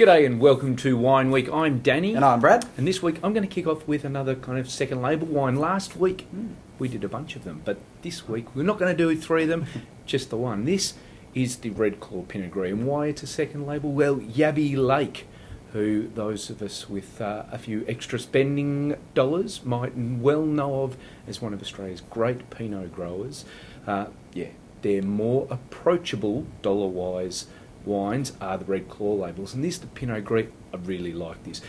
G'day and welcome to Wine Week. I'm Danny. And I'm Brad. And this week I'm going to kick off with another kind of second label wine. Last week we did a bunch of them, but this week we're not going to do 3 of them, just the one. This is the Red Claw Pinot Gris. And why it's a second label? Well, Yabby Lake, who those of us with a few extra spending dollars might well know of as one of Australia's great Pinot growers. They're more approachable dollar-wise wines are the Red Claw labels, and this, the Pinot Gris, I really like this.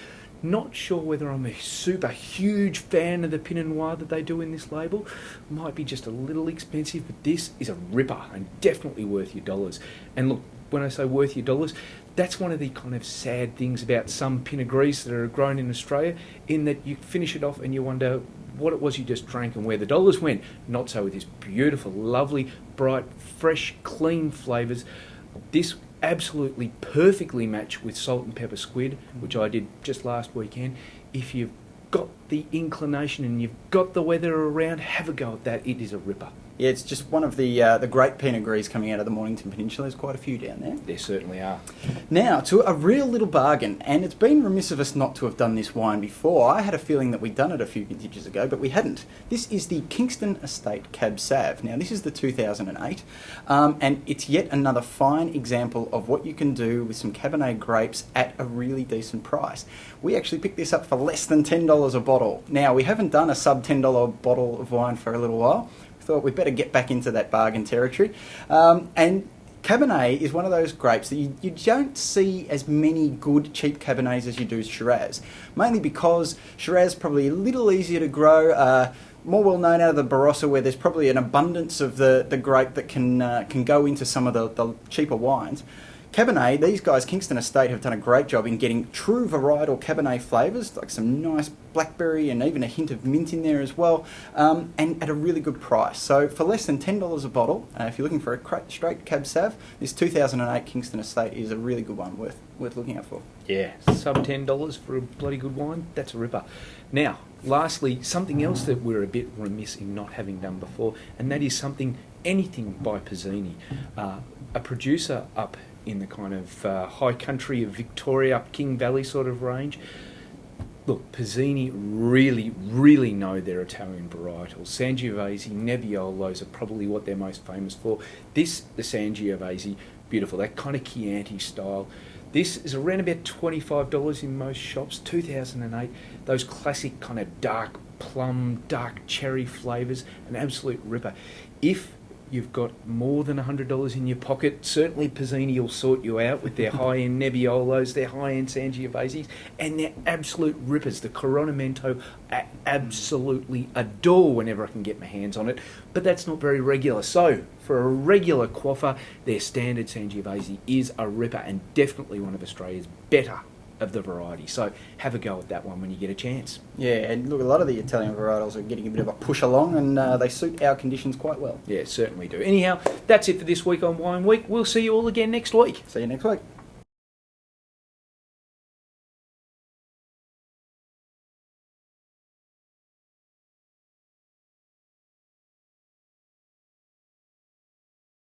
Not sure whether I'm a super huge fan of the Pinot Noir that they do in this label. Might be just a little expensive, but this is a ripper and definitely worth your dollars. And look, when I say worth your dollars, that's one of the kind of sad things about some Pinot Gris that are grown in Australia, in that you finish it off and you wonder what it was you just drank and where the dollars went. Not so with this beautiful, lovely, bright, fresh, clean flavours. This absolutely perfectly matched with salt and pepper squid, which I did just last weekend. If you've got the inclination and you've got the weather around, have a go at that. It is a ripper. Yeah, it's just one of the great Pinot Gris coming out of the Mornington Peninsula. There's quite a few down there. There certainly are. Now, to a real little bargain, and it's been remiss of us not to have done this wine before. I had a feeling that we'd done it a few vintages ago, but we hadn't. This is the Kingston Estate Cab Sav. Now, this is the 2008, and it's yet another fine example of what you can do with some Cabernet grapes at a really decent price. We actually picked this up for less than $10 a bottle. Now, we haven't done a sub $10 bottle of wine for a little while. Thought we'd better get back into that bargain territory. And Cabernet is one of those grapes that you don't see as many good cheap Cabernets as you do Shiraz. Mainly because Shiraz is probably a little easier to grow, more well known out of the Barossa, where there's probably an abundance of the grape that can go into some of the cheaper wines. Cabernet, these guys, Kingston Estate, have done a great job in getting true varietal Cabernet flavours, like some nice blackberry and even a hint of mint in there as well, and at a really good price. So for less than $10 a bottle, if you're looking for a straight Cab Sav, this 2008 Kingston Estate is a really good one, worth looking out for. Yeah, sub $10 for a bloody good wine, that's a ripper. Now, lastly, something else that we're a bit remiss in not having done before, and that is anything by Pizzini, a producer up in the kind of high country of Victoria, up King Valley sort of range. Look, Pizzini really know their Italian varietals. Sangiovese, Nebbiolos are probably what they're most famous for. This, the Sangiovese, beautiful, that kind of Chianti style. This is around about $25 in most shops, 2008. Those classic kind of dark plum, dark cherry flavours, an absolute ripper. If you've got more than $100 in your pocket, certainly Pizzini will sort you out with their high-end Nebbiolos, their high-end Sangioveses, and their absolute rippers. The Coronamento I absolutely adore whenever I can get my hands on it, but that's not very regular. So, for a regular quaffer, their standard Sangiovese is a ripper and definitely one of Australia's better of the variety. So have a go at that one when you get a chance. Yeah, and look, a lot of the Italian varietals are getting a bit of a push along, and they suit our conditions quite well. Yeah, certainly do. Anyhow, that's it for this week on Wine Week. We'll see you all again next week. See you next week.